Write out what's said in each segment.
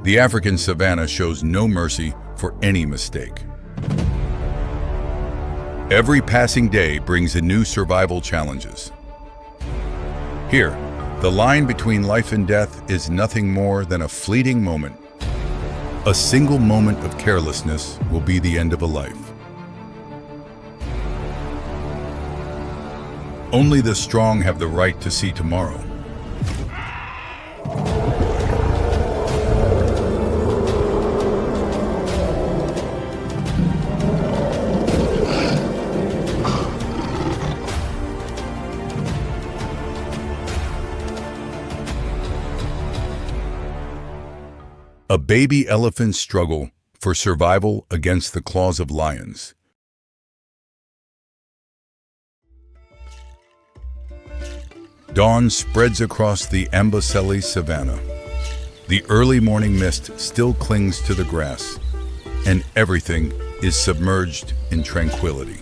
The African savanna shows no mercy for any mistake. Every passing day brings in new survival challenges. Here, the line between life and death is nothing more than a fleeting moment. A single moment of carelessness will be the end of a life. Only the strong have the right to see tomorrow. A baby elephant's struggle for survival against the claws of lions. Dawn spreads across the Amboseli savanna. The early morning mist still clings to the grass, and everything is submerged in tranquility.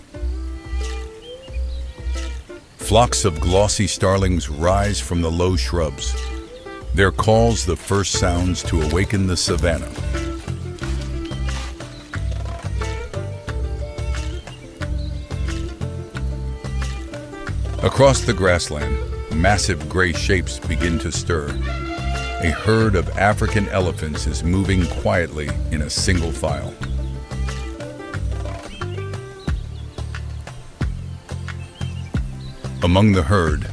Flocks of glossy starlings rise from the low shrubs, their calls the first sounds to awaken the savanna. Across the grassland, massive gray shapes begin to stir. A herd of African elephants is moving quietly in a single file. Among the herd,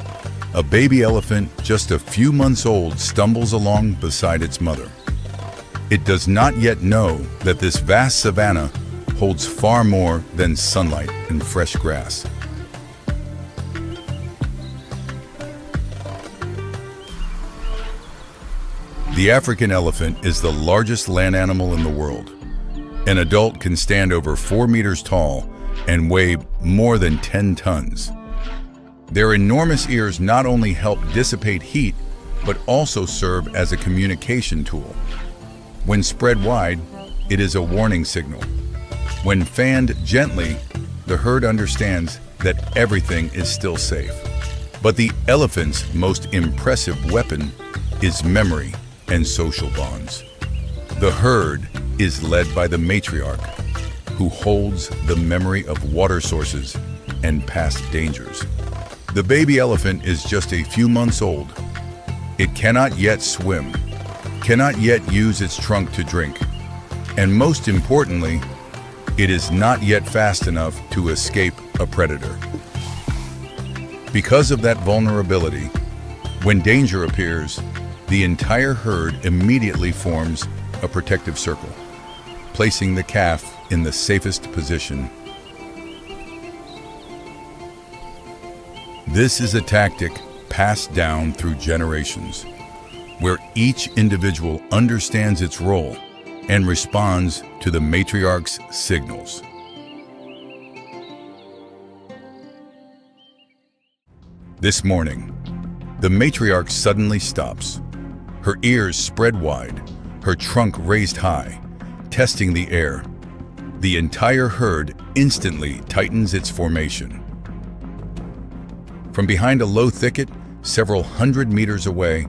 a baby elephant just a few months old stumbles along beside its mother. It does not yet know that this vast savanna holds far more than sunlight and fresh grass. The African elephant is the largest land animal in the world. An adult can stand over 4 meters tall and weigh more than 10 tons. Their enormous ears not only help dissipate heat, but also serve as a communication tool. When spread wide, it is a warning signal. When fanned gently, the herd understands that everything is still safe. But the elephant's most impressive weapon is memory and social bonds. The herd is led by the matriarch, who holds the memory of water sources and past dangers. The baby elephant is just a few months old. It cannot yet swim, cannot yet use its trunk to drink, and most importantly, it is not yet fast enough to escape a predator. Because of that vulnerability, when danger appears, the entire herd immediately forms a protective circle, placing the calf in the safest position. This is a tactic passed down through generations, where each individual understands its role and responds to the matriarch's signals. This morning, the matriarch suddenly stops. Her ears spread wide, her trunk raised high, testing the air. The entire herd instantly tightens its formation. From behind a low thicket, several hundred meters away,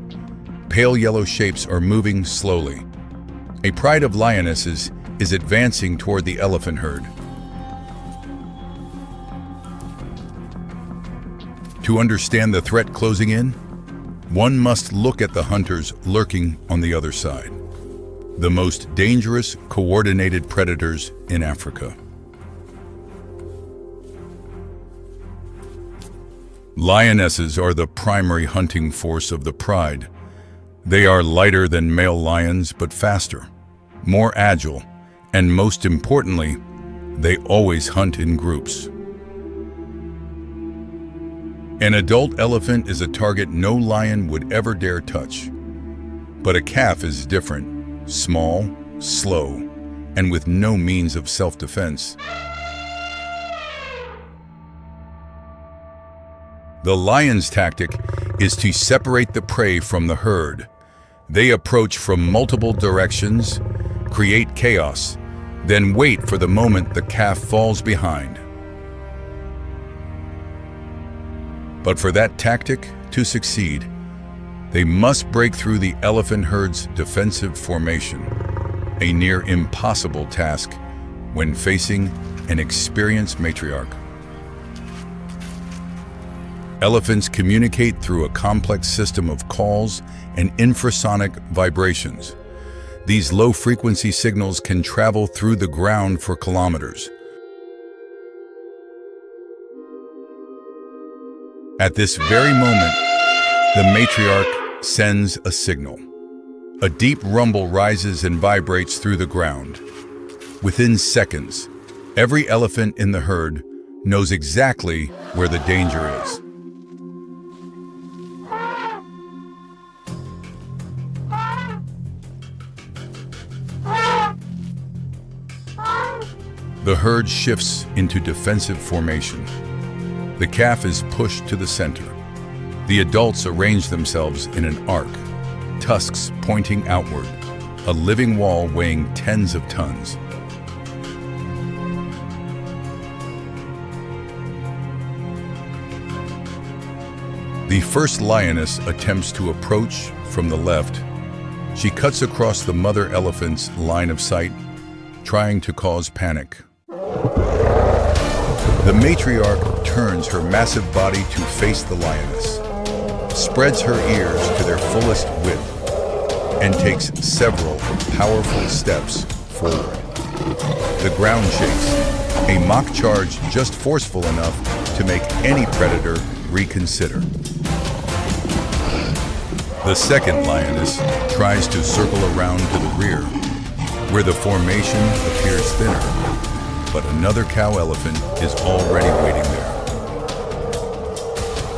pale yellow shapes are moving slowly. A pride of lionesses is advancing toward the elephant herd. To understand the threat closing in, one must look at the hunters lurking on the other side, the most dangerous coordinated predators in Africa. Lionesses are the primary hunting force of the pride. They are lighter than male lions, but faster, more agile, and most importantly, they always hunt in groups. An adult elephant is a target no lion would ever dare touch. But a calf is different, small, slow, and with no means of self-defense. The lion's tactic is to separate the prey from the herd. They approach from multiple directions, create chaos, then wait for the moment the calf falls behind. But for that tactic to succeed, they must break through the elephant herd's defensive formation. a near impossible task when facing an experienced matriarch. Elephants communicate through a complex system of calls and infrasonic vibrations. These low-frequency signals can travel through the ground for kilometers. At this very moment, the matriarch sends a signal. A deep rumble rises and vibrates through the ground. Within seconds, every elephant in the herd knows exactly where the danger is. The herd shifts into defensive formation. The calf is pushed to the center. The adults arrange themselves in an arc, tusks pointing outward, a living wall weighing tens of tons. The first lioness attempts to approach from the left. She cuts across the mother elephant's line of sight, trying to cause panic. The matriarch turns her massive body to face the lioness, spreads her ears to their fullest width, and takes several powerful steps forward. The ground shakes, a mock charge just forceful enough to make any predator reconsider. The second lioness tries to circle around to the rear, where the formation appears thinner, but another cow elephant is already waiting there.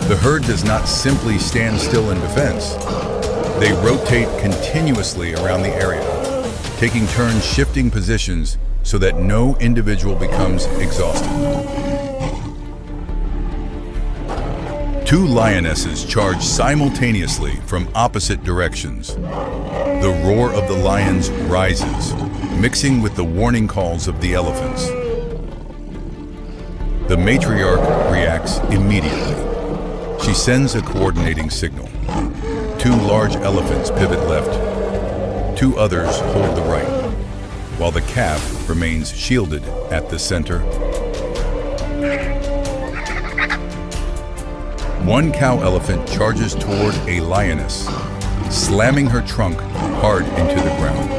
The herd does not simply stand still in defense. They rotate continuously around the area, taking turns shifting positions so that no individual becomes exhausted. Two lionesses charge simultaneously from opposite directions. The roar of the lions rises, mixing with the warning calls of the elephants. The matriarch reacts immediately. She sends a coordinating signal. Two large elephants pivot left. Two others hold the right, while the calf remains shielded at the center. One cow elephant charges toward a lioness, slamming her trunk hard into the ground.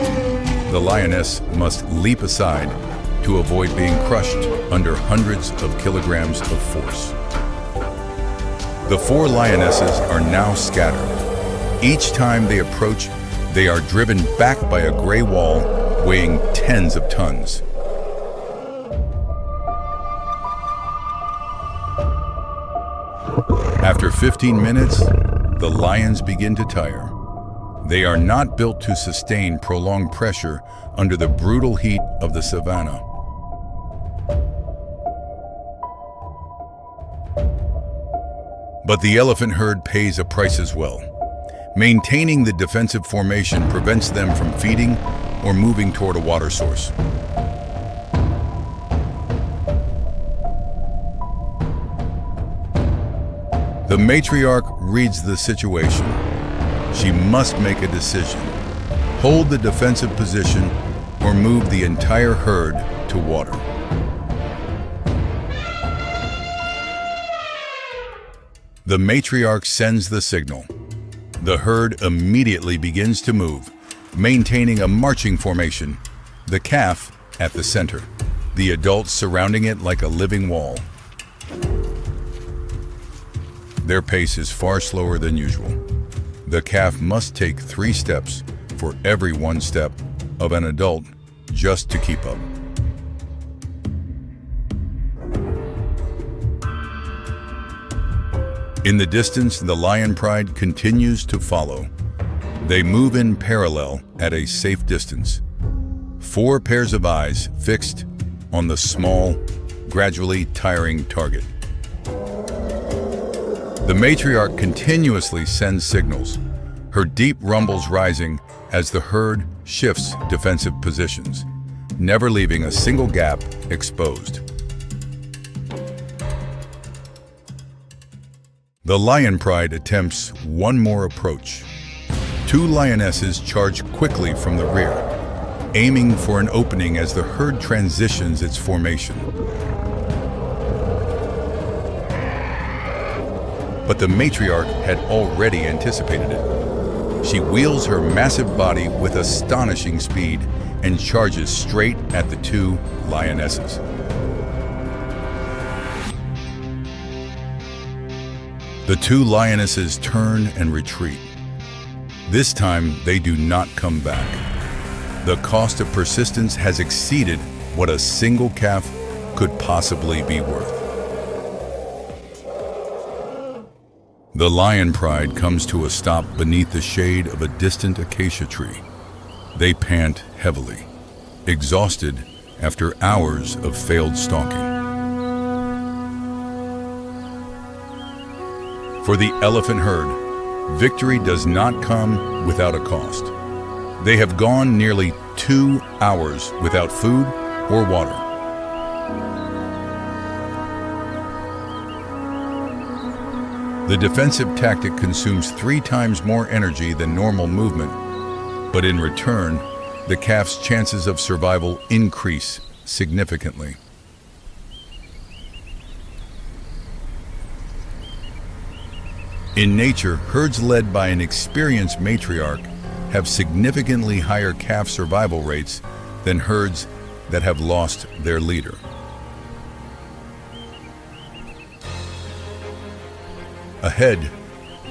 The lioness must leap aside to avoid being crushed under hundreds of kilograms of force. The four lionesses are now scattered. Each time they approach, they are driven back by a gray wall weighing tens of tons. After 15 minutes, the lions begin to tire. They are not built to sustain prolonged pressure under the brutal heat of the savanna. But the elephant herd pays a price as well. Maintaining the defensive formation prevents them from feeding or moving toward a water source. The matriarch reads the situation. She must make a decision: hold the defensive position or move the entire herd to water. The matriarch sends the signal. The herd immediately begins to move, maintaining a marching formation, the calf at the center, the adults surrounding it like a living wall. Their pace is far slower than usual. The calf must take 3 steps for every 1 step of an adult just to keep up. In the distance, the lion pride continues to follow. They move in parallel at a safe distance. 4 pairs of eyes fixed on the small, gradually tiring target. The matriarch continuously sends signals, her deep rumbles rising as the herd shifts defensive positions, never leaving a single gap exposed. The lion pride attempts one more approach. 2 lionesses charge quickly from the rear. aiming for an opening as the herd transitions its formation. But the matriarch had already anticipated it. She wheels her massive body with astonishing speed and charges straight at the two lionesses. The two lionesses turn and retreat. This time, they do not come back. The cost of persistence has exceeded what a single calf could possibly be worth. The lion pride comes to a stop beneath the shade of a distant acacia tree. They pant heavily, exhausted after hours of failed stalking. For the elephant herd, victory does not come without a cost. They have gone nearly 2 hours without food or water. The defensive tactic consumes 3 times more energy than normal movement, but in return, the calf's chances of survival increase significantly. In nature, herds led by an experienced matriarch have significantly higher calf survival rates than herds that have lost their leader. Ahead,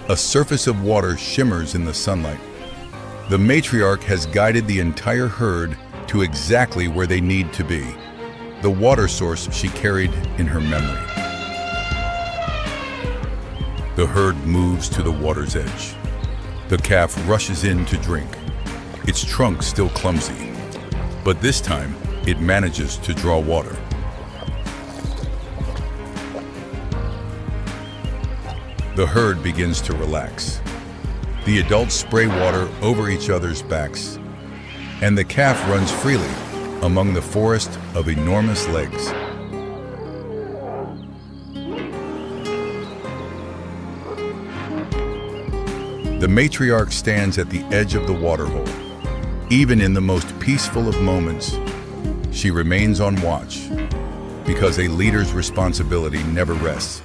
a surface of water shimmers in the sunlight. The matriarch has guided the entire herd to exactly where they need to be, the water source she carried in her memory. The herd moves to the water's edge. The calf rushes in to drink, its trunk still clumsy, but this time it manages to draw water. The herd begins to relax. The adults spray water over each other's backs, and the calf runs freely among the forest of enormous legs. The matriarch stands at the edge of the waterhole. Even in the most peaceful of moments, she remains on watch, because a leader's responsibility never rests.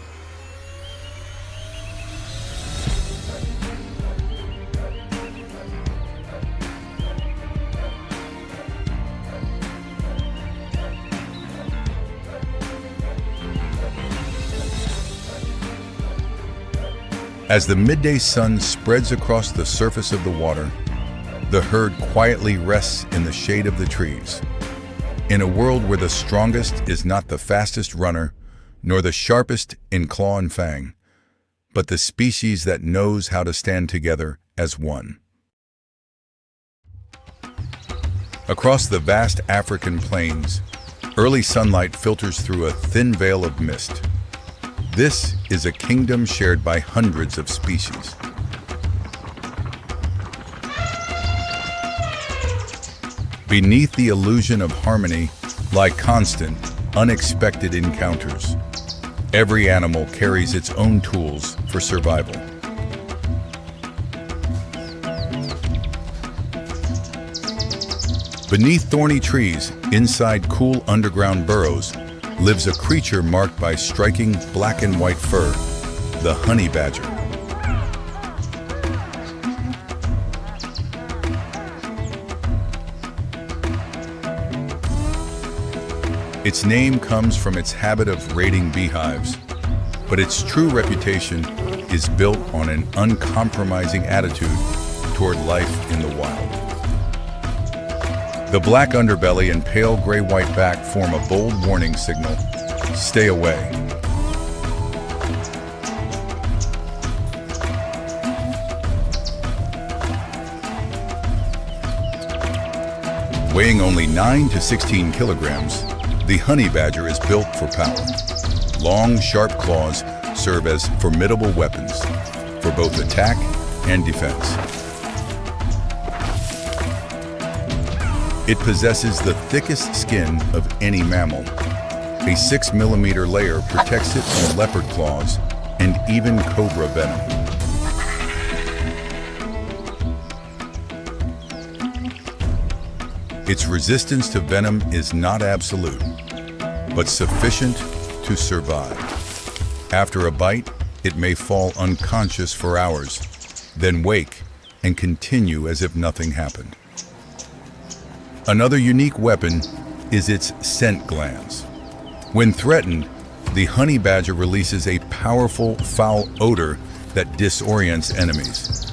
As the midday sun spreads across the surface of the water, the herd quietly rests in the shade of the trees. In a world where the strongest is not the fastest runner, nor the sharpest in claw and fang, but the species that knows how to stand together as one. Across the vast African plains, early sunlight filters through a thin veil of mist. This is a kingdom shared by hundreds of species. Beneath the illusion of harmony lie constant, unexpected encounters. Every animal carries its own tools for survival. Beneath thorny trees, inside cool underground burrows, lives a creature marked by striking black and white fur, the honey badger. Its name comes from its habit of raiding beehives, but its true reputation is built on an uncompromising attitude toward life in the wild. The black underbelly and pale gray-white back form a bold warning signal. Stay away. Weighing only 9 to 16 kilograms, the honey badger is built for power. Long, sharp claws serve as formidable weapons for both attack and defense. It possesses the thickest skin of any mammal. A 6-millimeter layer protects it from leopard claws and even cobra venom. Its resistance to venom is not absolute, but sufficient to survive. After a bite, it may fall unconscious for hours, then wake and continue as if nothing happened. Another unique weapon is its scent glands. When threatened, the honey badger releases a powerful, foul odor that disorients enemies.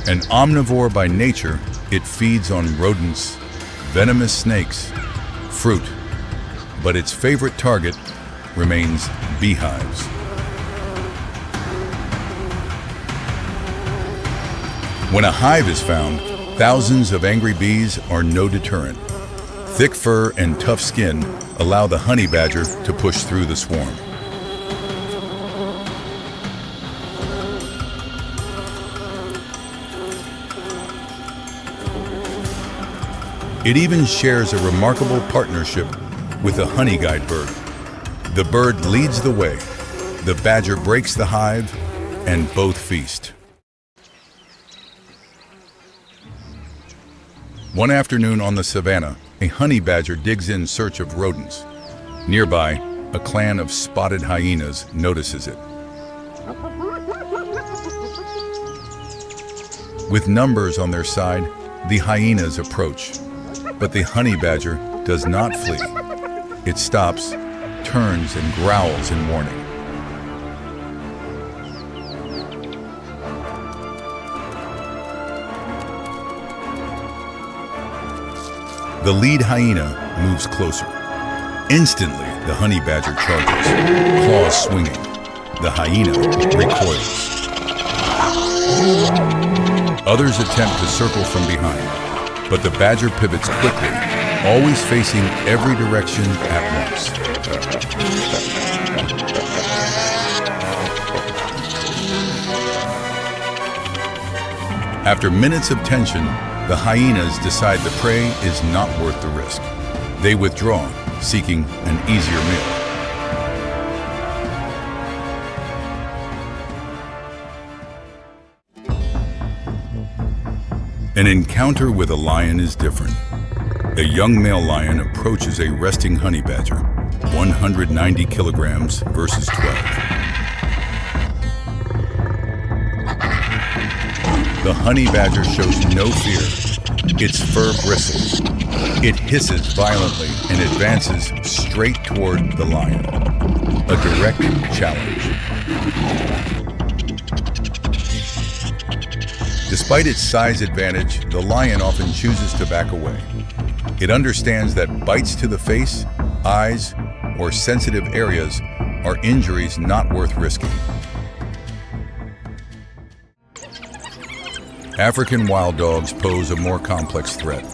An omnivore by nature, it feeds on rodents, venomous snakes, fruit, but its favorite target remains beehives. When a hive is found, thousands of angry bees are no deterrent. Thick fur and tough skin allow the honey badger to push through the swarm. It even shares a remarkable partnership with a honey guide bird. The bird leads the way, the badger breaks the hive, and both feast. One afternoon on the savannah, a honey badger digs in search of rodents. Nearby, a clan of spotted hyenas notices it. With numbers on their side, the hyenas approach. But the honey badger does not flee. It stops, turns, and growls in warning. The lead hyena moves closer. Instantly, the honey badger charges, claws swinging. The hyena recoils. Others attempt to circle from behind. But the badger pivots quickly, always facing every direction at once. After minutes of tension, the hyenas decide the prey is not worth the risk. They withdraw, seeking an easier meal. An encounter with a lion is different. A young male lion approaches a resting honey badger, 190 kilograms versus 12. The honey badger shows no fear. Its fur bristles. It hisses violently and advances straight toward the lion. A direct challenge. Despite its size advantage, the lion often chooses to back away. It understands that bites to the face, eyes, or sensitive areas are injuries not worth risking. African wild dogs pose a more complex threat.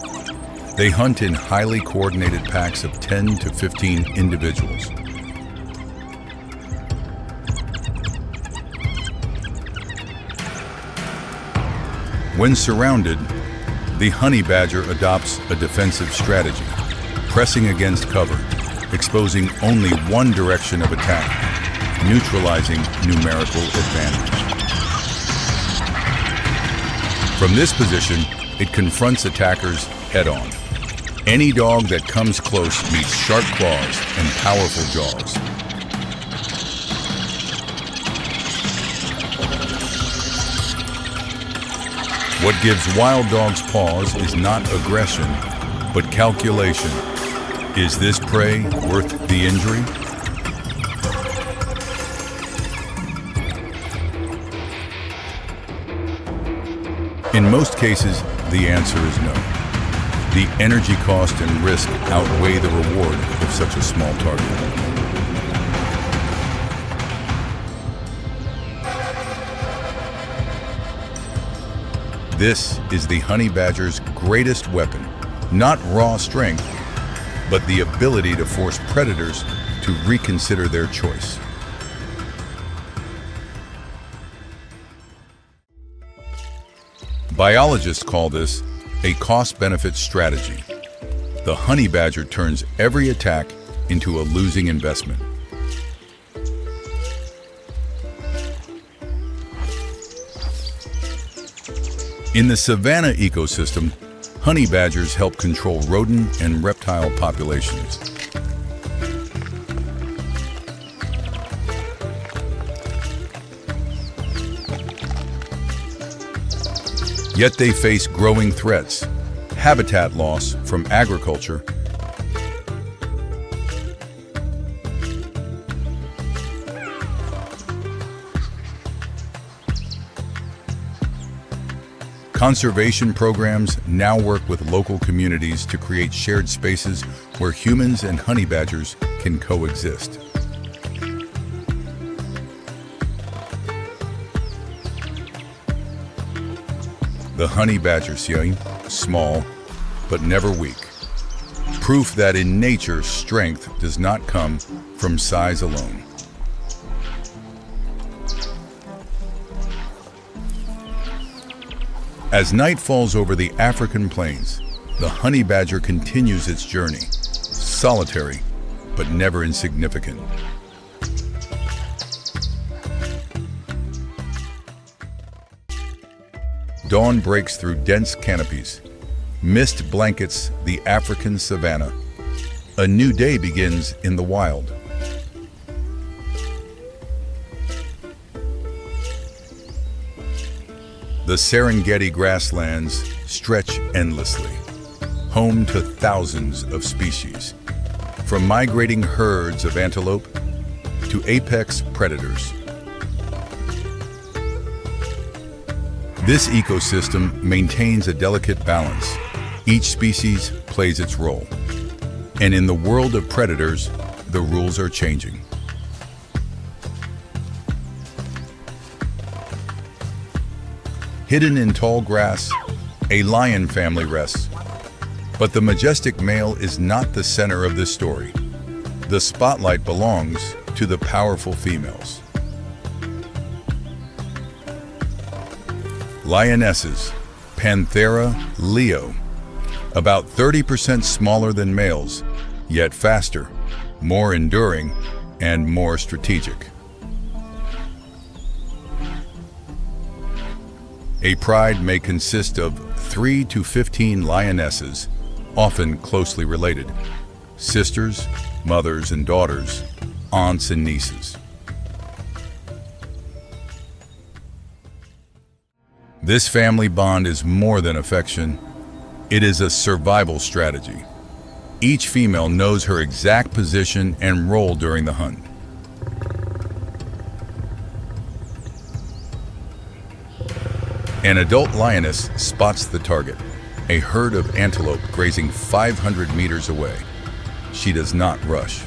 They hunt in highly coordinated packs of 10 to 15 individuals. When surrounded, the honey badger adopts a defensive strategy, pressing against cover, exposing only one direction of attack, neutralizing numerical advantage. From this position, it confronts attackers head-on. Any dog that comes close meets sharp claws and powerful jaws. What gives wild dogs pause is not aggression, but calculation. Is this prey worth the injury? In most cases, the answer is no. The energy cost and risk outweigh the reward of such a small target. This is the honey badger's greatest weapon, not raw strength, but the ability to force predators to reconsider their choice. Biologists call this a cost-benefit strategy. The honey badger turns every attack into a losing investment. In the savanna ecosystem, honey badgers help control rodent and reptile populations. Yet they face growing threats, habitat loss from agriculture, conservation programs now work with local communities to create shared spaces where humans and honey badgers can coexist. The honey badger, small but never weak. Proof that in nature, strength does not come from size alone. As night falls over the African plains, the honey badger continues its journey, solitary but never insignificant. Dawn breaks through dense canopies. Mist blankets the African savanna. A new day begins in the wild. The Serengeti grasslands stretch endlessly, home to thousands of species, from migrating herds of antelope to apex predators. This ecosystem maintains a delicate balance. Each species plays its role. And in the world of predators, the rules are changing. Hidden in tall grass, a lion family rests. But the majestic male is not the center of this story. The spotlight belongs to the powerful females. Lionesses, Panthera leo, about 30% smaller than males, yet faster, more enduring, and more strategic. A pride may consist of 3 to 15 lionesses, often closely related, sisters, mothers and daughters, aunts and nieces. This family bond is more than affection. It is a survival strategy. Each female knows her exact position and role during the hunt. An adult lioness spots the target, a herd of antelope grazing 500 meters away. She does not rush.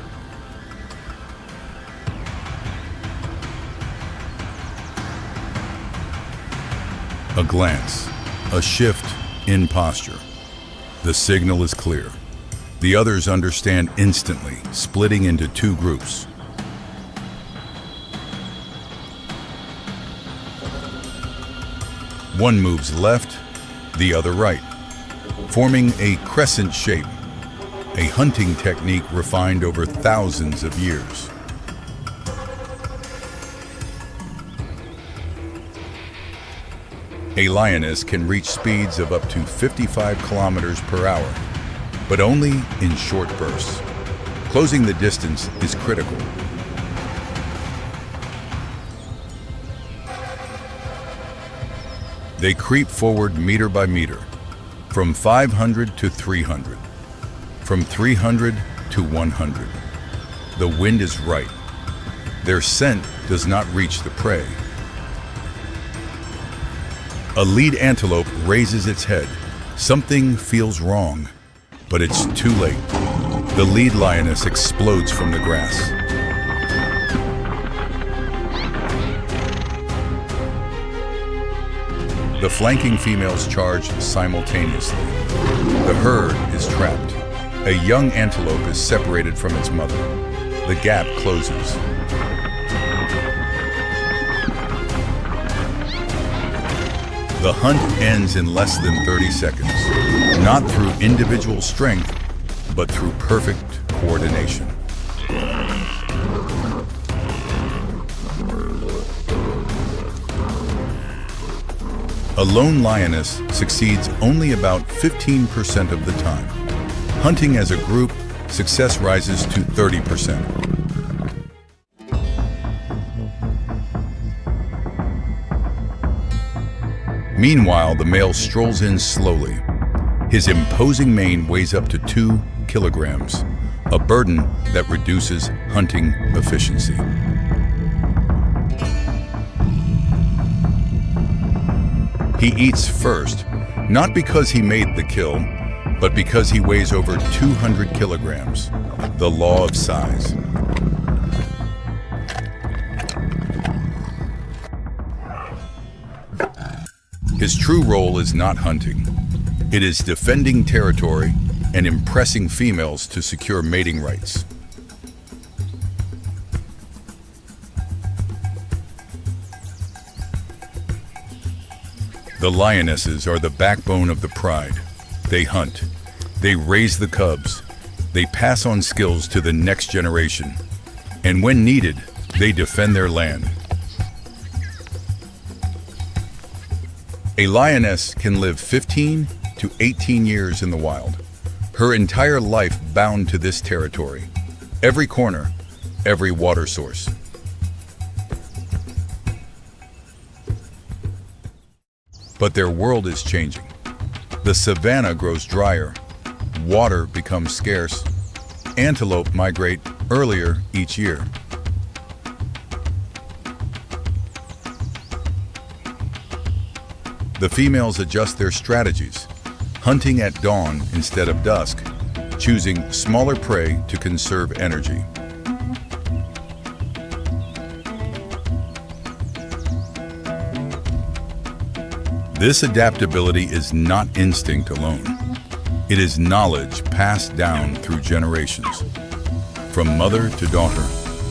A glance, a shift in posture. The signal is clear. The others understand instantly, splitting into 2 groups. One moves left, the other right, forming a crescent shape, a hunting technique refined over thousands of years. A lioness can reach speeds of up to 55 kilometers per hour, but only in short bursts. Closing the distance is critical. They creep forward meter by meter, from 500 to 300, from 300 to 100. The wind is right. Their scent does not reach the prey. A lead antelope raises its head. Something feels wrong, but it's too late. The lead lioness explodes from the grass. The flanking females charge simultaneously. The herd is trapped. A young antelope is separated from its mother. The gap closes. The hunt ends in less than 30 seconds, not through individual strength, but through perfect coordination. A lone lioness succeeds only about 15% of the time. Hunting as a group, success rises to 30%. Meanwhile, the male strolls in slowly. His imposing mane weighs up to 2 kilograms, a burden that reduces hunting efficiency. He eats first, not because he made the kill, but because he weighs over 200 kilograms, the law of size. His true role is not hunting. It is defending territory and impressing females to secure mating rights. The lionesses are the backbone of the pride. They hunt, they raise the cubs, they pass on skills to the next generation, and when needed, they defend their land. A lioness can live 15 to 18 years in the wild, her entire life bound to this territory, every corner, every water source. But their world is changing. The savanna grows drier, water becomes scarce, antelope migrate earlier each year. The females adjust their strategies, hunting at dawn instead of dusk, choosing smaller prey to conserve energy. This adaptability is not instinct alone. It is knowledge passed down through generations, from mother to daughter,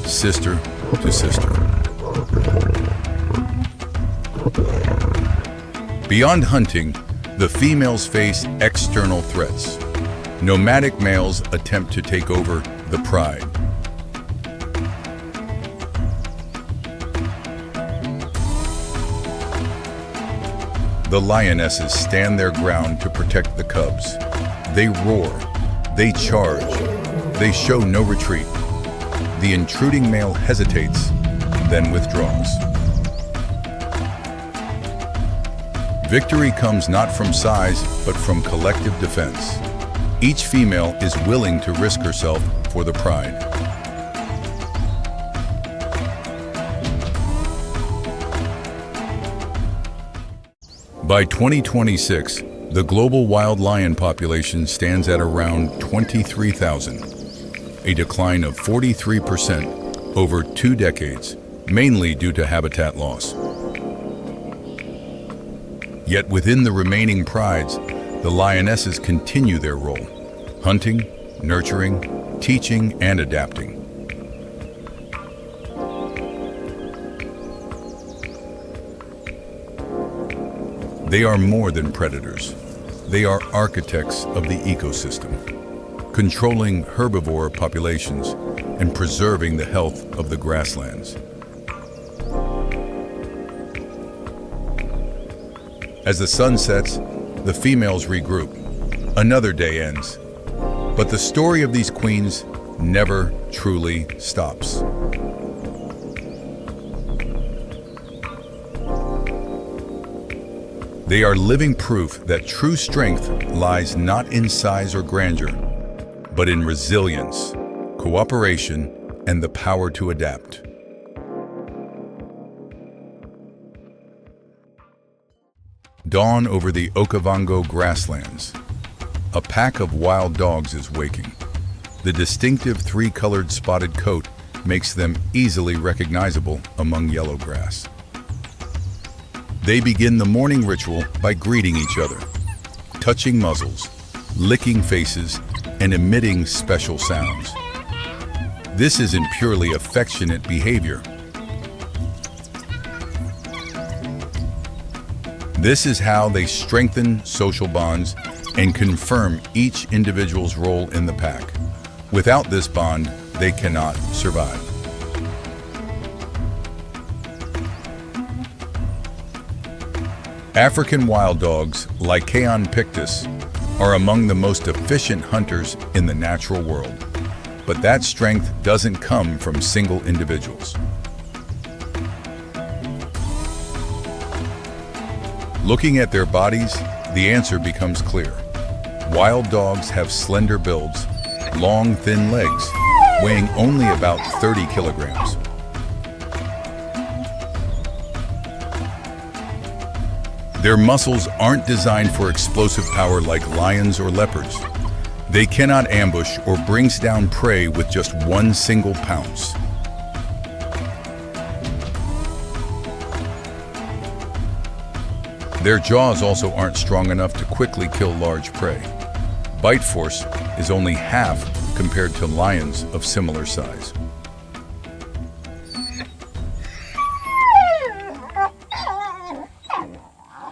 sister to sister. Beyond hunting, the females face external threats. Nomadic males attempt to take over the pride. The lionesses stand their ground to protect the cubs. They roar, they charge, they show no retreat. The intruding male hesitates, then withdraws. Victory comes not from size, but from collective defense. Each female is willing to risk herself for the pride. By 2026, the global wild lion population stands at around 23,000, a decline of 43% over 2 decades, mainly due to habitat loss. Yet within the remaining prides, the lionesses continue their role, hunting, nurturing, teaching, and adapting. They are more than predators. They are architects of the ecosystem, controlling herbivore populations and preserving the health of the grasslands. As the sun sets, the females regroup. Another day ends. But the story of these queens never truly stops. They are living proof that true strength lies not in size or grandeur, but in resilience, cooperation, and the power to adapt. Dawn over the Okavango grasslands. A pack of wild dogs is waking. The distinctive 3-colored spotted coat makes them easily recognizable among yellow grass. They begin the morning ritual by greeting each other, touching muzzles, licking faces, and emitting special sounds. This isn't purely affectionate behavior. This is how they strengthen social bonds and confirm each individual's role in the pack. Without this bond, they cannot survive. African wild dogs, like pictus, are among the most efficient hunters in the natural world. But that strength doesn't come from single individuals. Looking at their bodies, the answer becomes clear. Wild dogs have slender builds, long, thin legs, weighing only about 30 kilograms. Their muscles aren't designed for explosive power like lions or leopards. They cannot ambush or bring down prey with just one single pounce. Their jaws also aren't strong enough to quickly kill large prey. Bite force is only half compared to lions of similar size.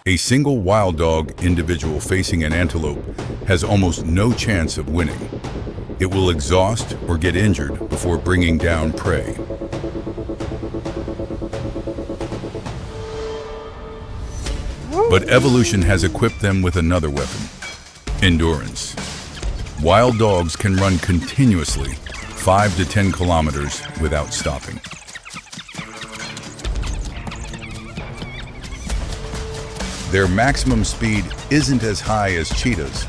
A single wild dog individual facing an antelope has almost no chance of winning. It will exhaust or get injured before bringing down prey. But evolution has equipped them with another weapon: endurance. Wild dogs can run continuously 5 to 10 kilometers without stopping. Their maximum speed isn't as high as cheetahs,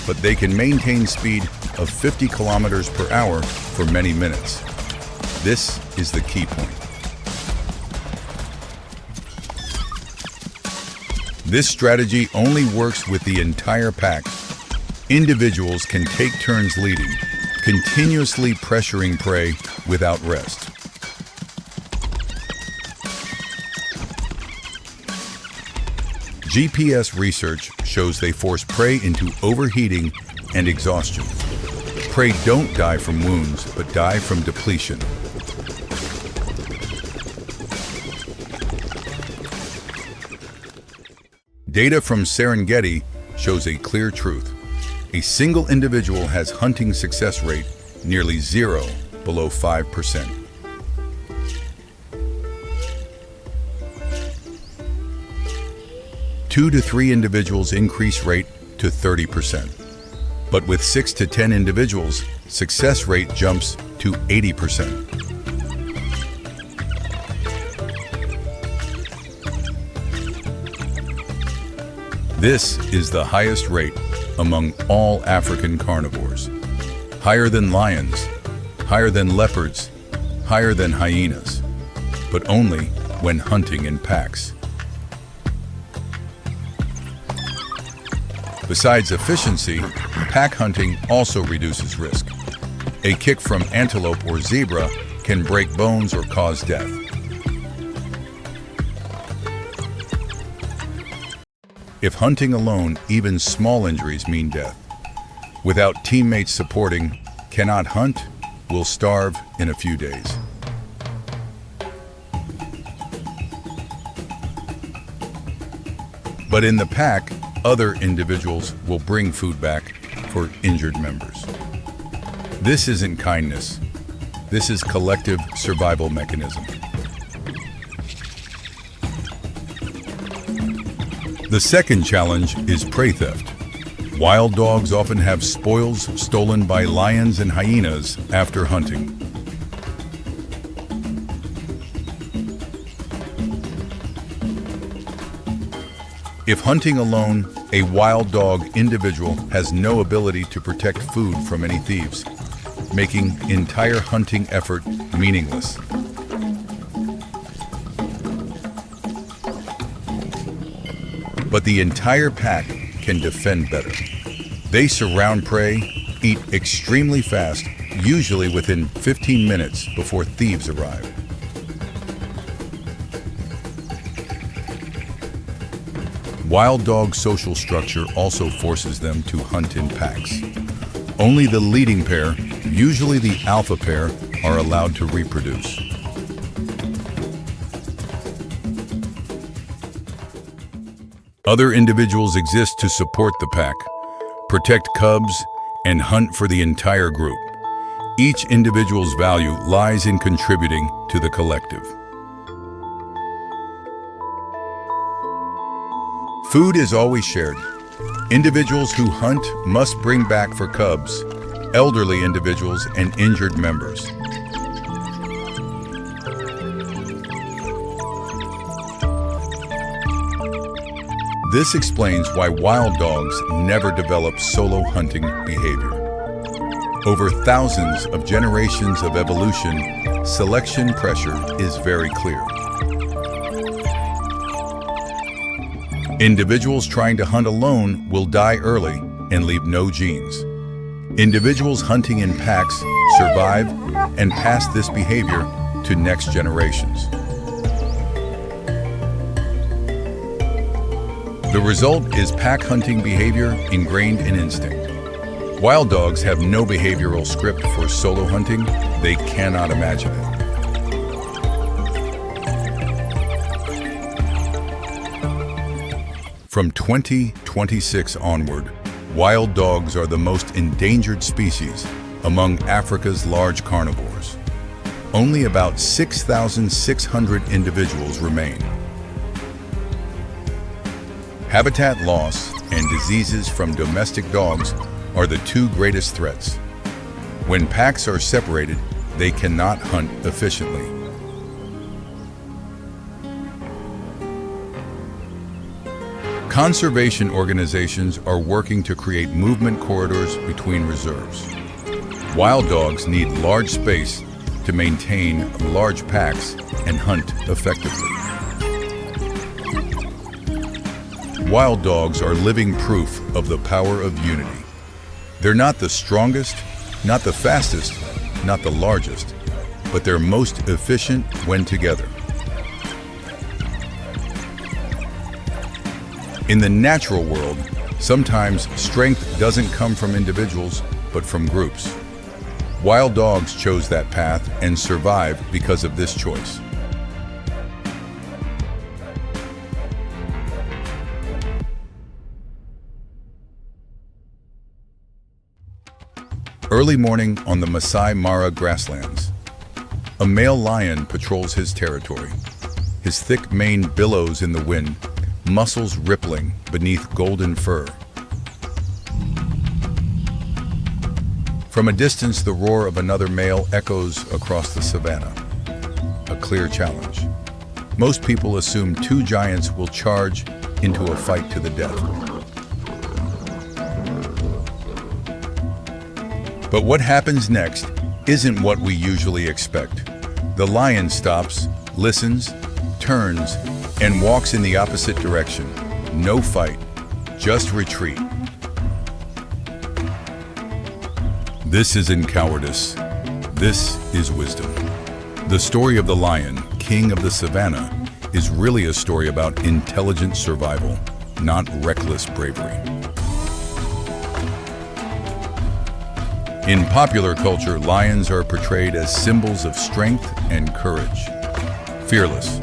but they can maintain speed of 50 kilometers per hour for many minutes. This is the key point. This strategy only works with the entire pack. Individuals can take turns leading, continuously pressuring prey without rest. GPS research shows they force prey into overheating and exhaustion. Prey don't die from wounds, but die from depletion. Data from Serengeti shows a clear truth. A single individual has hunting success rate nearly zero, below 5%. Two to three individuals increase rate to 30%. But with 6 to 10 individuals, success rate jumps to 80%. This is the highest rate among all African carnivores. Higher than lions, higher than leopards, higher than hyenas, but only when hunting in packs. Besides efficiency, pack hunting also reduces risk. A kick from antelope or zebra can break bones or cause death. If hunting alone, even small injuries mean death. Without teammates supporting, cannot hunt, will starve in a few days. But in the pack, other individuals will bring food back for injured members. This isn't kindness. This is collective survival mechanism. The second challenge is prey theft. Wild dogs often have spoils stolen by lions and hyenas after hunting. If hunting alone, a wild dog individual has no ability to protect food from any thieves, making entire hunting effort meaningless. But the entire pack can defend better. They surround prey, eat extremely fast, usually within 15 minutes before thieves arrive. Wild dog social structure also forces them to hunt in packs. Only the leading pair, usually the alpha pair, are allowed to reproduce. Other individuals exist to support the pack, protect cubs, and hunt for the entire group. Each individual's value lies in contributing to the collective. Food is always shared. Individuals who hunt must bring back for cubs, elderly individuals, and injured members. This explains why wild dogs never develop solo hunting behavior. Over thousands of generations of evolution, selection pressure is very clear. Individuals trying to hunt alone will die early and leave no genes. Individuals hunting in packs survive and pass this behavior to next generations. The result is pack hunting behavior ingrained in instinct. Wild dogs have no behavioral script for solo hunting. They cannot imagine it. From 2026 onward, wild dogs are the most endangered species among Africa's large carnivores. Only about 6,600 individuals remain. Habitat loss and diseases from domestic dogs are the two greatest threats. When packs are separated, they cannot hunt efficiently. Conservation organizations are working to create movement corridors between reserves. Wild dogs need large space to maintain large packs and hunt effectively. Wild dogs are living proof of the power of unity. They're not the strongest, not the fastest, not the largest, but they're most efficient when together. In the natural world, sometimes strength doesn't come from individuals, but from groups. Wild dogs chose that path and survive because of this choice. Early morning on the Masai Mara grasslands. A male lion patrols his territory. His thick mane billows in the wind, muscles rippling beneath golden fur. From a distance, the roar of another male echoes across the savanna. A clear challenge. Most people assume two giants will charge into a fight to the death. But what happens next isn't what we usually expect. The lion stops, listens, turns, and walks in the opposite direction. No fight, just retreat. This isn't cowardice. This is wisdom. The story of the lion, king of the savannah, is really a story about intelligent survival, not reckless bravery. In popular culture, lions are portrayed as symbols of strength and courage. Fearless,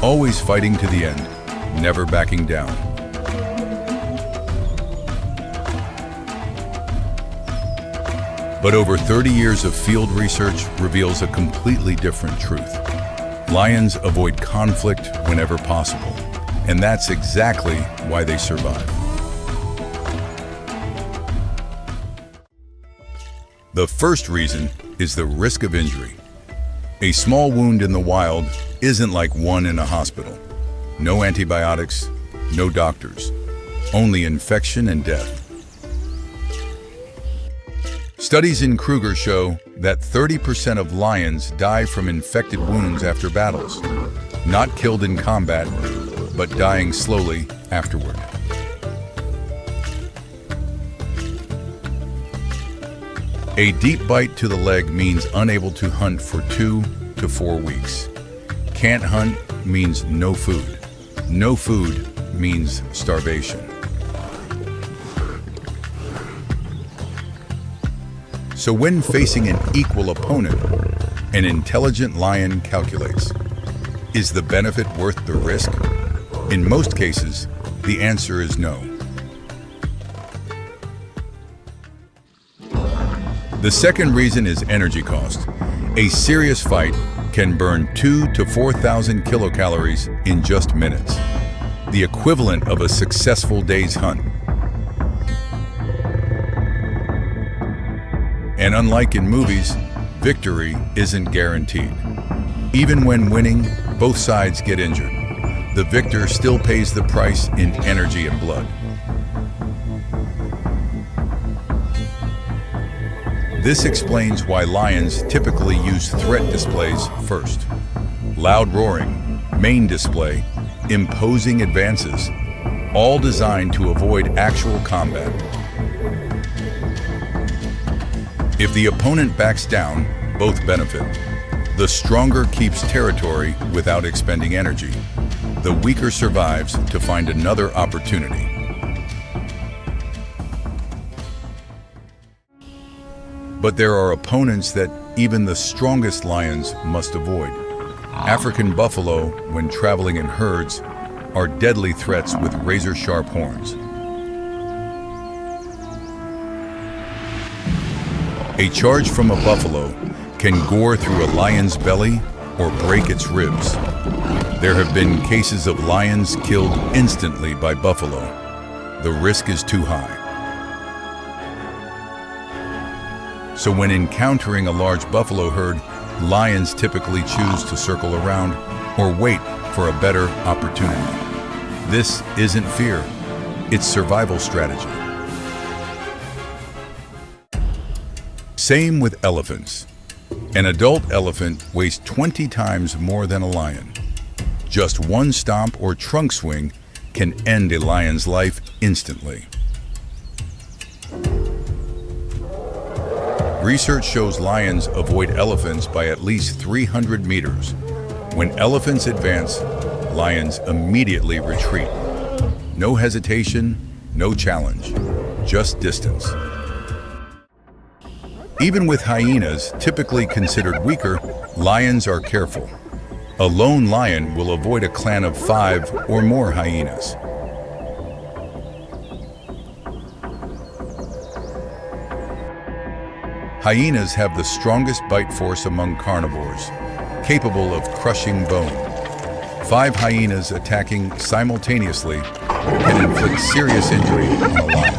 always fighting to the end, never backing down. But over 30 years of field research reveals a completely different truth. Lions avoid conflict whenever possible, and that's exactly why they survive. The first reason is the risk of injury. A small wound in the wild isn't like one in a hospital. No antibiotics, no doctors, only infection and death. Studies in Kruger show that 30% of lions die from infected wounds after battles, not killed in combat, but dying slowly afterward. A deep bite to the leg means unable to hunt for 2 to 4 weeks. Can't hunt means no food. No food means starvation. So when facing an equal opponent, an intelligent lion calculates, is the benefit worth the risk? In most cases, the answer is no. The second reason is energy cost. A serious fight can burn 2,000 to 4,000 kilocalories in just minutes. the equivalent of a successful day's hunt. And unlike in movies, victory isn't guaranteed. Even when winning, both sides get injured. The victor still pays the price in energy and blood. This explains why lions typically use threat displays first. Loud roaring, main display, imposing advances, all designed to avoid actual combat. If the opponent backs down, both benefit. The stronger keeps territory without expending energy. The weaker survives to find another opportunity. But there are opponents that even the strongest lions must avoid. African buffalo, when traveling in herds, are deadly threats with razor-sharp horns. A charge from a buffalo can gore through a lion's belly or break its ribs. There have been cases of lions killed instantly by buffalo. The risk is too high. So when encountering a large buffalo herd, lions typically choose to circle around or wait for a better opportunity. This isn't fear, it's survival strategy. Same with elephants. An adult elephant weighs 20 times more than a lion. Just one stomp or trunk swing can end a lion's life instantly. Research shows lions avoid elephants by at least 300 meters. When elephants advance, lions immediately retreat. No hesitation, no challenge, just distance. Even with hyenas, typically considered weaker, lions are careful. A lone lion will avoid a clan of 5 or more hyenas. Hyenas have the strongest bite force among carnivores, capable of crushing bone. 5 hyenas attacking simultaneously can inflict serious injury on a lion.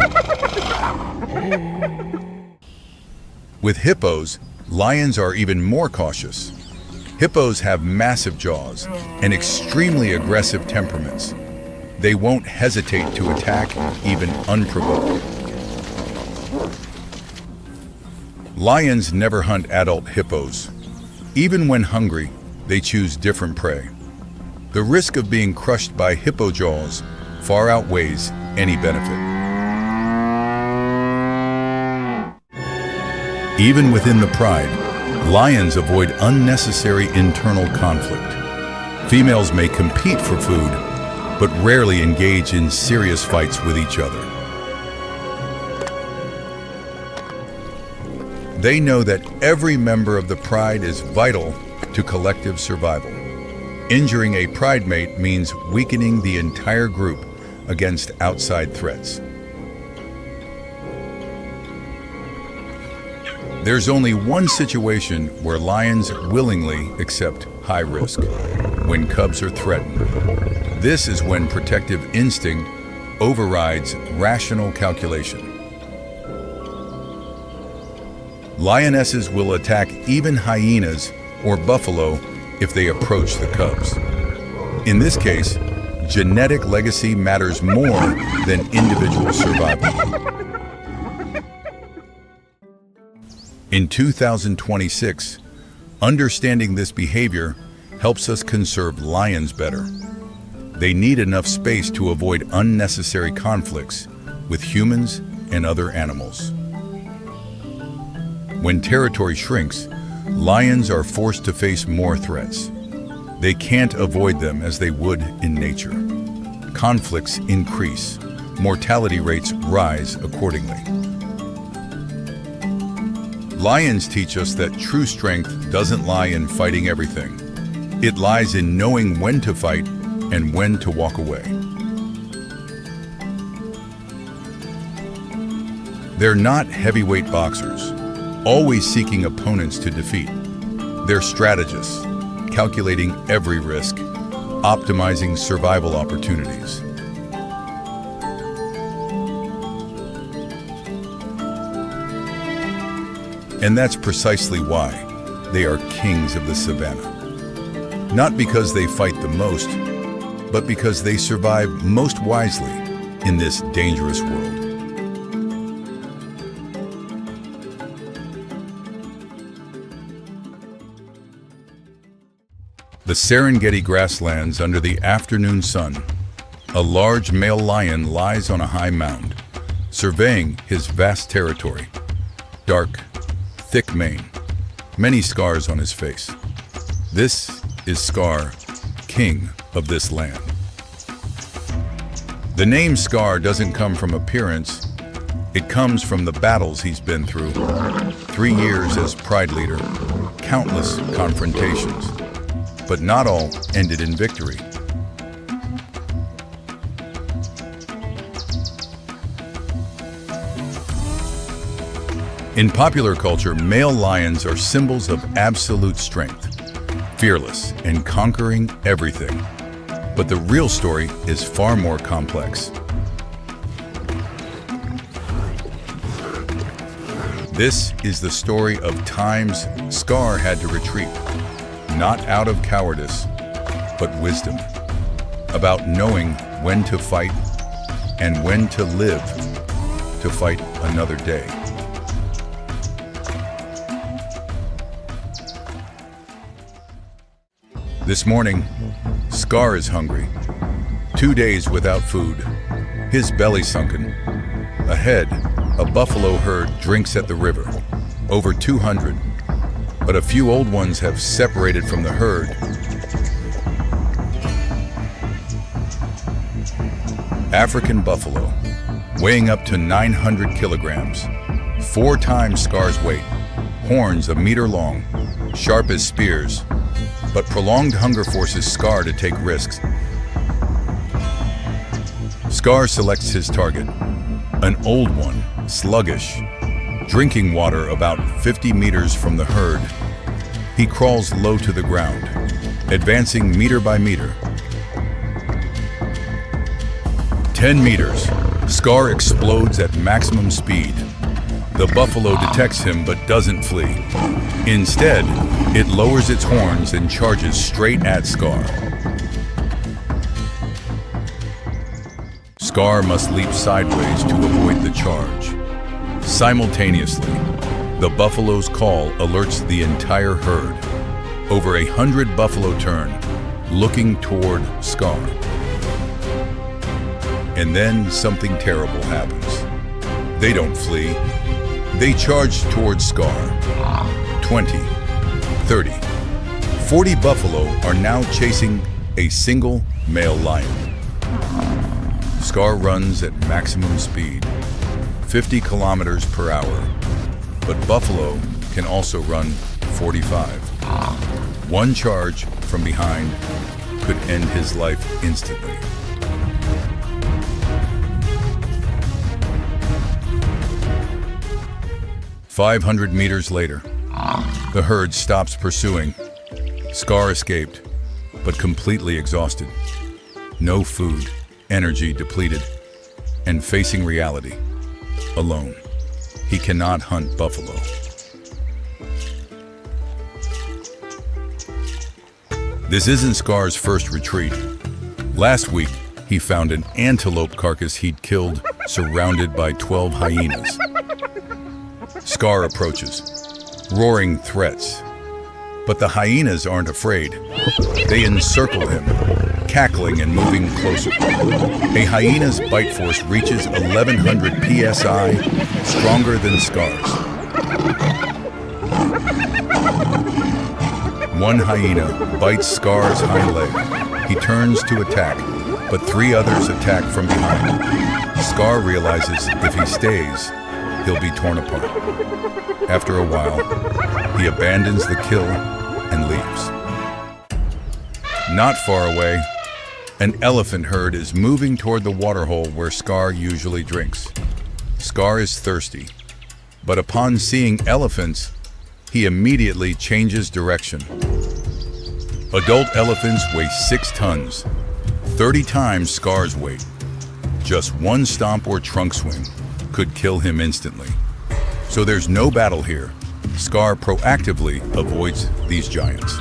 With hippos, lions are even more cautious. Hippos have massive jaws and extremely aggressive temperaments. They won't hesitate to attack, even unprovoked. Lions never hunt adult hippos. Even when hungry, they choose different prey. The risk of being crushed by hippo jaws far outweighs any benefit. Even within the pride, lions avoid unnecessary internal conflict. Females may compete for food, but rarely engage in serious fights with each other. They know that every member of the pride is vital to collective survival. Injuring a pride mate means weakening the entire group against outside threats. There's only one situation where lions willingly accept high risk: when cubs are threatened. This is when protective instinct overrides rational calculation. Lionesses will attack even hyenas or buffalo if they approach the cubs. In this case, genetic legacy matters more than individual survival. In 2026, understanding this behavior helps us conserve lions better. They need enough space to avoid unnecessary conflicts with humans and other animals. When territory shrinks, lions are forced to face more threats. They can't avoid them as they would in nature. Conflicts increase. Mortality rates rise accordingly. Lions teach us that true strength doesn't lie in fighting everything. It lies in knowing when to fight and when to walk away. They're not heavyweight boxers, always seeking opponents to defeat. They're strategists, calculating every risk, optimizing survival opportunities. And that's precisely why they are kings of the savannah. Not because they fight the most, but because they survive most wisely in this dangerous world. The Serengeti grasslands under the afternoon sun, a large male lion lies on a high mound, surveying his vast territory. Dark, thick mane, many scars on his face. This is Scar, king of this land. The name Scar doesn't come from appearance, it comes from the battles he's been through. 3 years as pride leader, countless confrontations, but not all ended in victory. In popular culture, male lions are symbols of absolute strength, fearless and conquering everything. But the real story is far more complex. This is the story of times Scar had to retreat, not out of cowardice, but wisdom, about knowing when to fight and when to live to fight another day. This morning, Scar is hungry. 2 days without food, his belly sunken. Ahead, a buffalo herd drinks at the river, over 200. But a few old ones have separated from the herd. African buffalo, weighing up to 900 kilograms, 4 times Scar's weight, horns a meter long, sharp as spears, but prolonged hunger forces Scar to take risks. Scar selects his target, an old one, sluggish, drinking water about 50 meters from the herd. He crawls low to the ground, advancing meter by meter. 10 meters, Scar explodes at maximum speed. The buffalo detects him but doesn't flee. Instead, it lowers its horns and charges straight at Scar. Scar must leap sideways to avoid the charge. Simultaneously, the buffalo's call alerts the entire herd. Over 100 buffalo turn, looking toward Scar. And then something terrible happens. They don't flee. They charge towards Scar. 20, 30, 40 buffalo are now chasing a single male lion. Scar runs at maximum speed, 50 kilometers per hour, but buffalo can also run 45. One charge from behind could end his life instantly. "500 meters later, the herd stops pursuing. Scar escaped, but completely exhausted. No food, energy depleted, and facing reality, alone. He cannot hunt buffalo. This isn't Scar's first retreat. Last week, he found an antelope carcass he'd killed, surrounded by 12 hyenas. Scar approaches, roaring threats. But the hyenas aren't afraid. They encircle him, cackling and moving closer. A hyena's bite force reaches 1100 psi, stronger than Scar's. One hyena bites Scar's hind leg. He turns to attack, but 3 others attack from behind. Scar realizes if he stays, he'll be torn apart. After a while, he abandons the kill and leaves. Not far away, an elephant herd is moving toward the waterhole where Scar usually drinks. Scar is thirsty, but upon seeing elephants, he immediately changes direction. Adult elephants weigh 6 tons, 30 times Scar's weight. Just one stomp or trunk swing could kill him instantly. So there's no battle here. Scar proactively avoids these giants.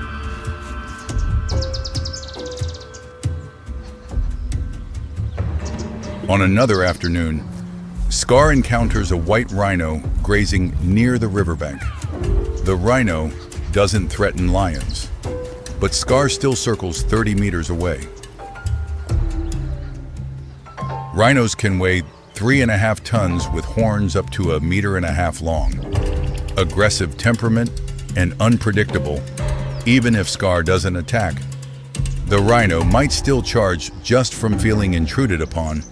On another afternoon, Scar encounters a white rhino grazing near the riverbank. The rhino doesn't threaten lions, but Scar still circles 30 meters away. Rhinos can weigh 3.5 tons with horns up to 1.5 meters long. Aggressive temperament and unpredictable, even if Scar doesn't attack. The rhino might still charge just from feeling intruded upon.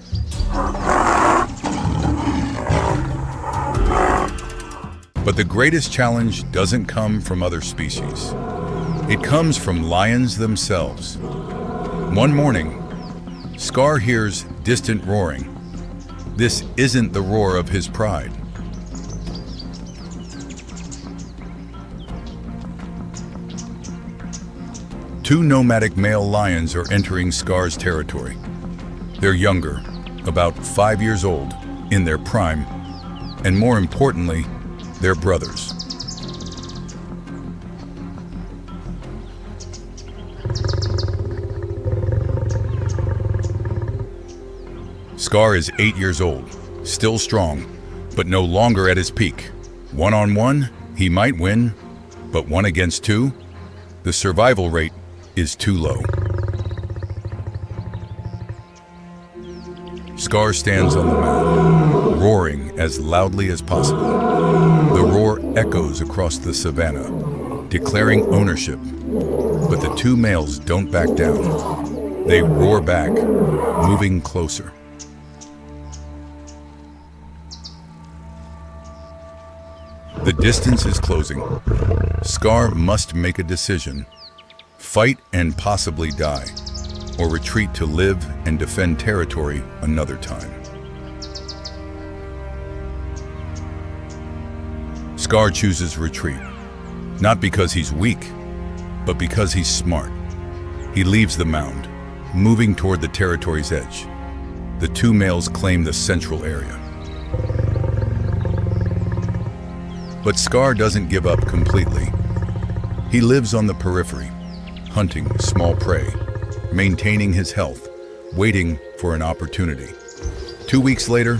But the greatest challenge doesn't come from other species. It comes from lions themselves. One morning, Scar hears distant roaring. This isn't the roar of his pride. Two nomadic male lions are entering Scar's territory. They're younger, about 5 years old, in their prime, and more importantly, they're brothers. Scar is 8 years old, still strong, but no longer at his peak. One-on-one, he might win, but 1 against 2, the survival rate is too low. Scar stands on the mound, roaring as loudly as possible. The roar echoes across the savannah, declaring ownership. But the two males don't back down. They roar back, moving closer. The distance is closing. Scar must make a decision: fight and possibly die, or retreat to live and defend territory another time. Scar chooses retreat, not because he's weak, but because he's smart. He leaves the mound, moving toward the territory's edge. The two males claim the central area. But Scar doesn't give up completely. He lives on the periphery, hunting small prey, maintaining his health, waiting for an opportunity. 2 weeks later,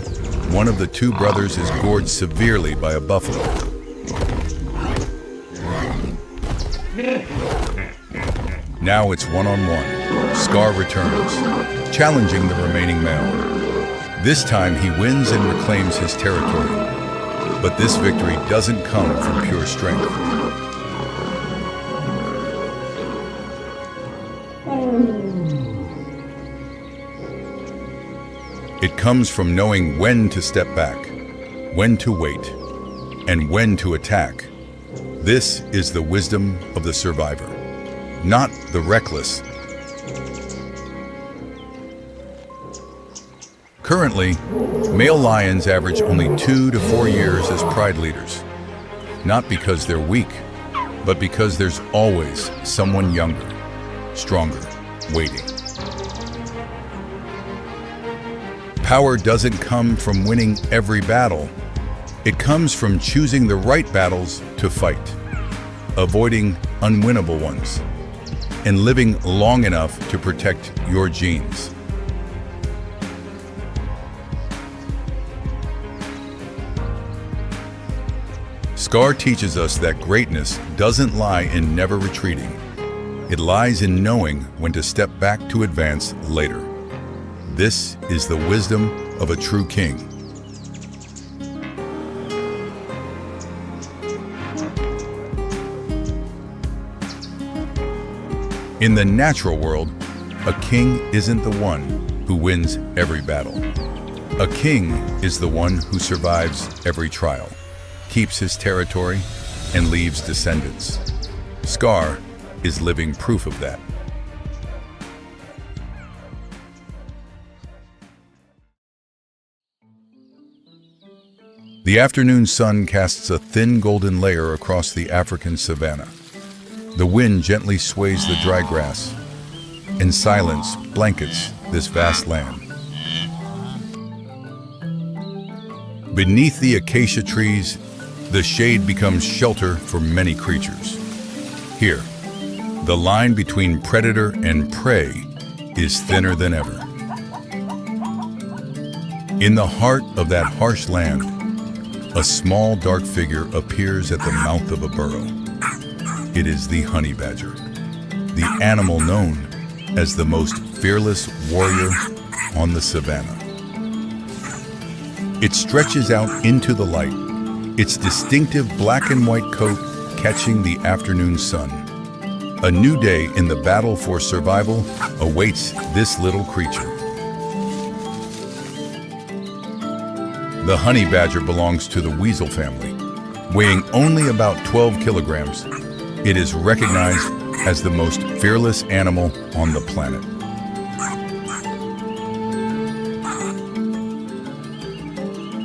one of the two brothers is gored severely by a buffalo. Now it's one-on-one. Scar returns, challenging the remaining male. This time he wins and reclaims his territory. But this victory doesn't come from pure strength. It comes from knowing when to step back, when to wait, and when to attack. This is the wisdom of the survivor, not the reckless. Currently, male lions average only 2 to 4 years as pride leaders, not because they're weak, but because there's always someone younger, stronger, waiting. Power doesn't come from winning every battle. It comes from choosing the right battles to fight, avoiding unwinnable ones, and living long enough to protect your genes. Scar teaches us that greatness doesn't lie in never retreating. It lies in knowing when to step back to advance later. This is the wisdom of a true king. In the natural world, a king isn't the one who wins every battle. A king is the one who survives every trial, keeps his territory, and leaves descendants. Scar is living proof of that. The afternoon sun casts a thin golden layer across the African savanna. The wind gently sways the dry grass, and silence blankets this vast land. Beneath the acacia trees, the shade becomes shelter for many creatures. Here, the line between predator and prey is thinner than ever. In the heart of that harsh land, a small dark figure appears at the mouth of a burrow. It is the honey badger, the animal known as the most fearless warrior on the savanna. It stretches out into the light, its distinctive black and white coat catching the afternoon sun. A new day in the battle for survival awaits this little creature. The honey badger belongs to the weasel family. Weighing only about 12 kilograms, it is recognized as the most fearless animal on the planet.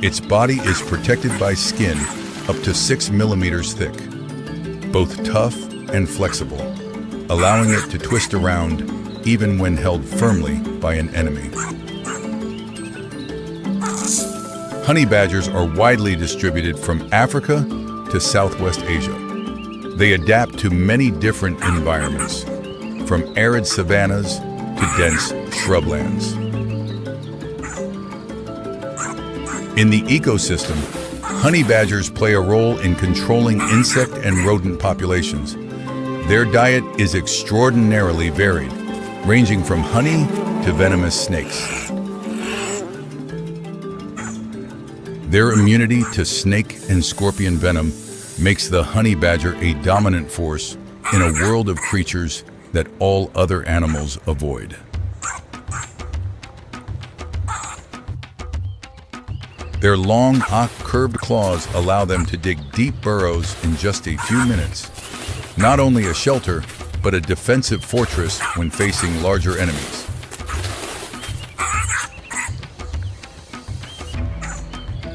Its body is protected by skin up to 6 millimeters thick, both tough and flexible, allowing it to twist around even when held firmly by an enemy. Honey badgers are widely distributed from Africa to Southwest Asia. They adapt to many different environments, from arid savannas to dense shrublands. In the ecosystem, honey badgers play a role in controlling insect and rodent populations. Their diet is extraordinarily varied, ranging from honey to venomous snakes. Their immunity to snake and scorpion venom makes the honey badger a dominant force in a world of creatures that all other animals avoid. Their long, curved claws allow them to dig deep burrows in just a few minutes. Not only a shelter, but a defensive fortress when facing larger enemies.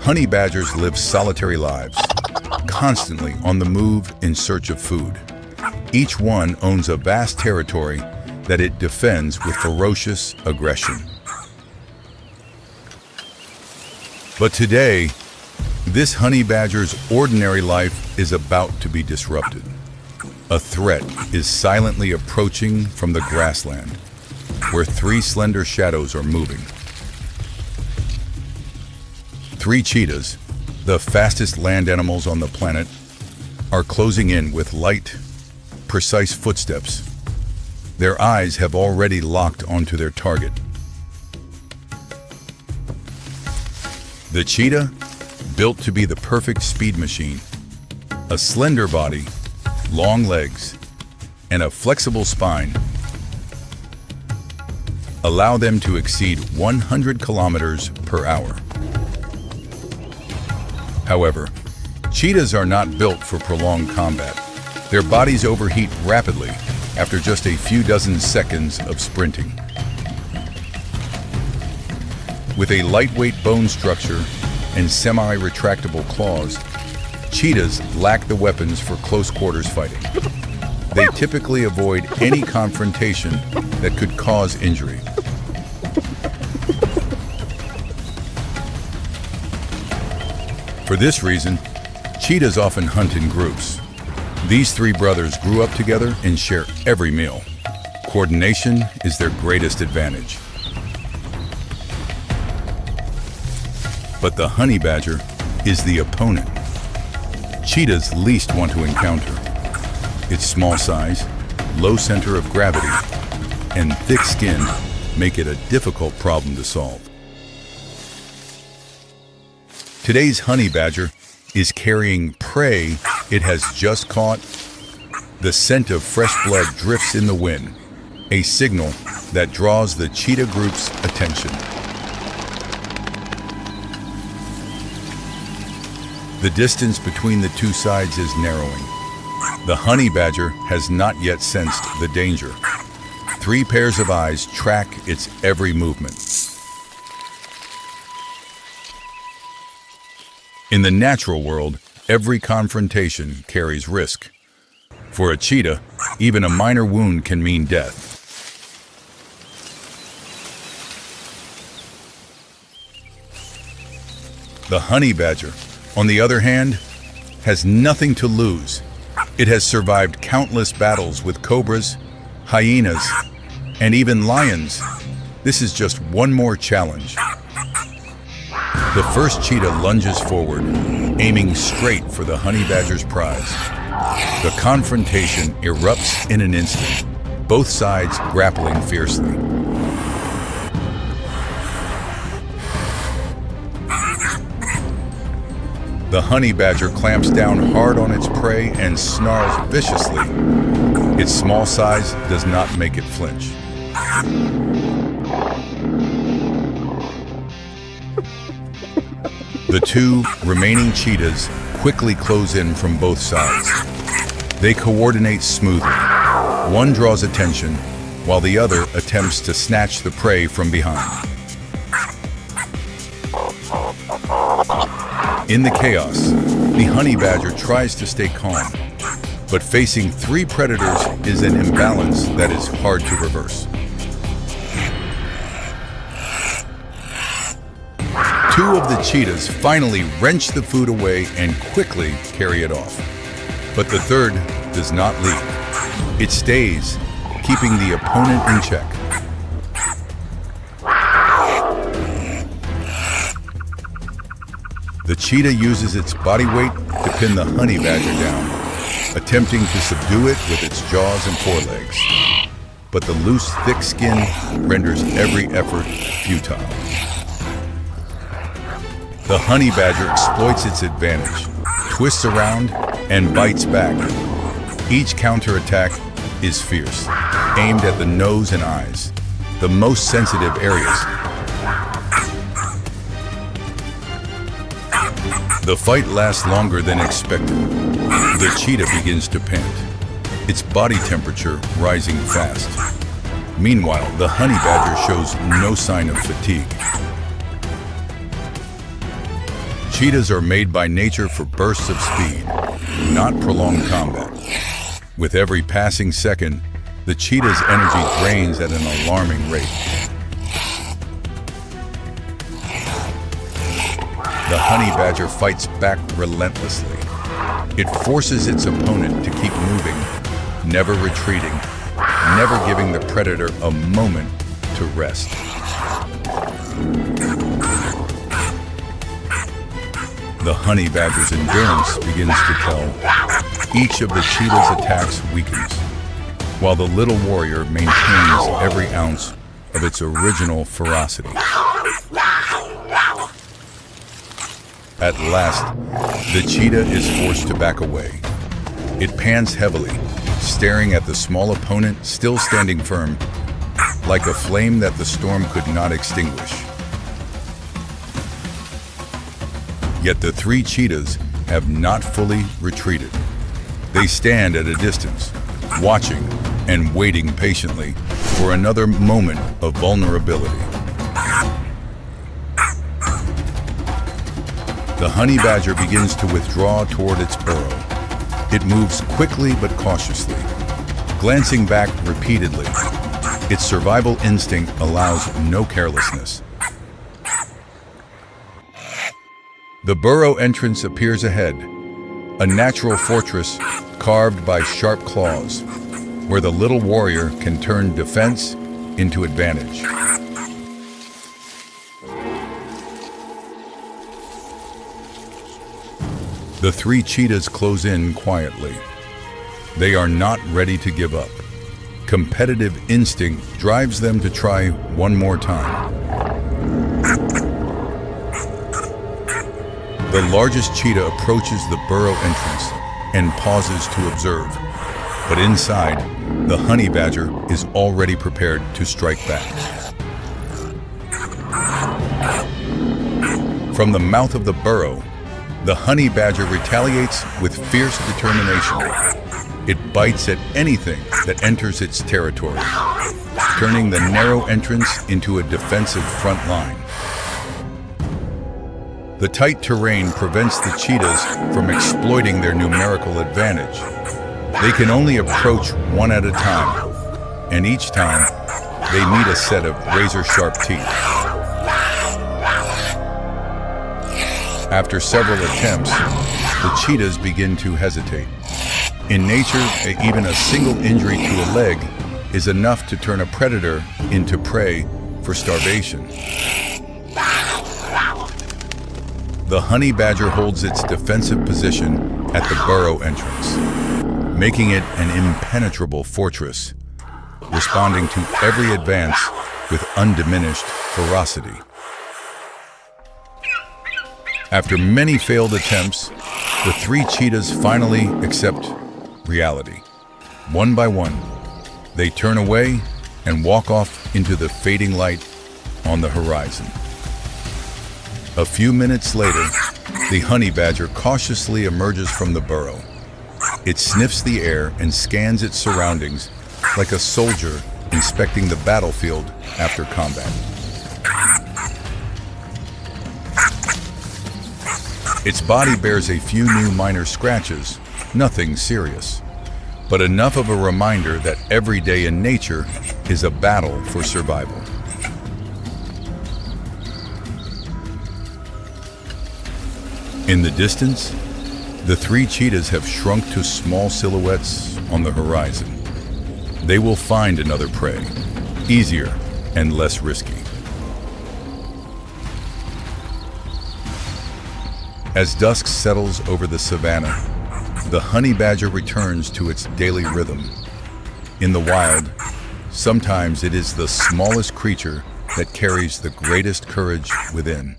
Honey badgers live solitary lives, constantly on the move in search of food. Each one owns a vast territory that it defends with ferocious aggression. But today, this honey badger's ordinary life is about to be disrupted. A threat is silently approaching from the grassland, where 3 slender shadows are moving. 3 cheetahs, the fastest land animals on the planet, are closing in with light, precise footsteps. Their eyes have already locked onto their target. The cheetah, built to be the perfect speed machine, a slender body, long legs, and a flexible spine, allow them to exceed 100 kilometers per hour. However, cheetahs are not built for prolonged combat. Their bodies overheat rapidly after just a few dozen seconds of sprinting. With a lightweight bone structure and semi-retractable claws, cheetahs lack the weapons for close quarters fighting. They typically avoid any confrontation that could cause injury. For this reason, cheetahs often hunt in groups. These 3 brothers grew up together and share every meal. Coordination is their greatest advantage. But the honey badger is the opponent cheetahs least want to encounter. Its small size, low center of gravity, and thick skin make it a difficult problem to solve. Today's honey badger is carrying prey it has just caught. The scent of fresh blood drifts in the wind, a signal that draws the cheetah group's attention. The distance between the 2 sides is narrowing. The honey badger has not yet sensed the danger. 3 pairs of eyes track its every movement. In the natural world, every confrontation carries risk. For a cheetah, Even a minor wound can mean death. The honey badger, on the other hand, has nothing to lose. It has survived countless battles with cobras, hyenas, and even lions. This is just one more challenge. The first cheetah lunges forward, aiming straight for the honey badger's prize. The confrontation erupts in an instant, both sides grappling fiercely. The honey badger clamps down hard on its prey and snarls viciously. Its small size does not make it flinch. The two remaining cheetahs quickly close in from both sides. They coordinate smoothly. One draws attention, while the other attempts to snatch the prey from behind. In the chaos, the honey badger tries to stay calm, but facing three predators is an imbalance that is hard to reverse. Two of the cheetahs finally wrench the food away and quickly carry it off. But the third does not leave. It stays, keeping the opponent in check. The cheetah uses its body weight to pin the honey badger down, attempting to subdue it with its jaws and forelegs. But the loose, thick skin renders every effort futile. The honey badger exploits its advantage, twists around, and bites back. Each counterattack is fierce, aimed at the nose and eyes, the most sensitive areas. The fight lasts longer than expected. The cheetah begins to pant, its body temperature rising fast. Meanwhile, the honey badger shows no sign of fatigue. Cheetahs are made by nature for bursts of speed, not prolonged combat. With every passing second, the cheetah's energy drains at an alarming rate. The honey badger fights back relentlessly. It forces its opponent to keep moving, never retreating, never giving the predator a moment to rest. The honey badger's endurance begins to tell. Each of the cheetah's attacks weakens, while the little warrior maintains every ounce of its original ferocity. At last, the cheetah is forced to back away. It pants heavily, staring at the small opponent still standing firm, like a flame that the storm could not extinguish. Yet the three cheetahs have not fully retreated. They stand at a distance, watching and waiting patiently for another moment of vulnerability. The honey badger begins to withdraw toward its burrow. It moves quickly but cautiously, glancing back repeatedly. Its survival instinct allows no carelessness. The burrow entrance appears ahead, a natural fortress carved by sharp claws, where the little warrior can turn defense into advantage. The three cheetahs close in quietly. They are not ready to give up. Competitive instinct drives them to try one more time. The largest cheetah approaches the burrow entrance and pauses to observe. But inside, the honey badger is already prepared to strike back. From the mouth of the burrow, the honey badger retaliates with fierce determination. It bites at anything that enters its territory, turning the narrow entrance into a defensive front line. The tight terrain prevents the cheetahs from exploiting their numerical advantage. They can only approach one at a time, and each time they meet a set of razor-sharp teeth. After several attempts, the cheetahs begin to hesitate. In nature, even a single injury to a leg is enough to turn a predator into prey for starvation. The honey badger holds its defensive position at the burrow entrance, making it an impenetrable fortress, responding to every advance with undiminished ferocity. After many failed attempts, the three cheetahs finally accept reality. One by one, they turn away and walk off into the fading light on the horizon. A few minutes later, the honey badger cautiously emerges from the burrow. It sniffs the air and scans its surroundings like a soldier inspecting the battlefield after combat. Its body bears a few new minor scratches, nothing serious, but enough of a reminder that every day in nature is a battle for survival. In the distance, the three cheetahs have shrunk to small silhouettes on the horizon. They will find another prey, easier and less risky. As dusk settles over the savanna, the honey badger returns to its daily rhythm. In the wild, sometimes it is the smallest creature that carries the greatest courage within.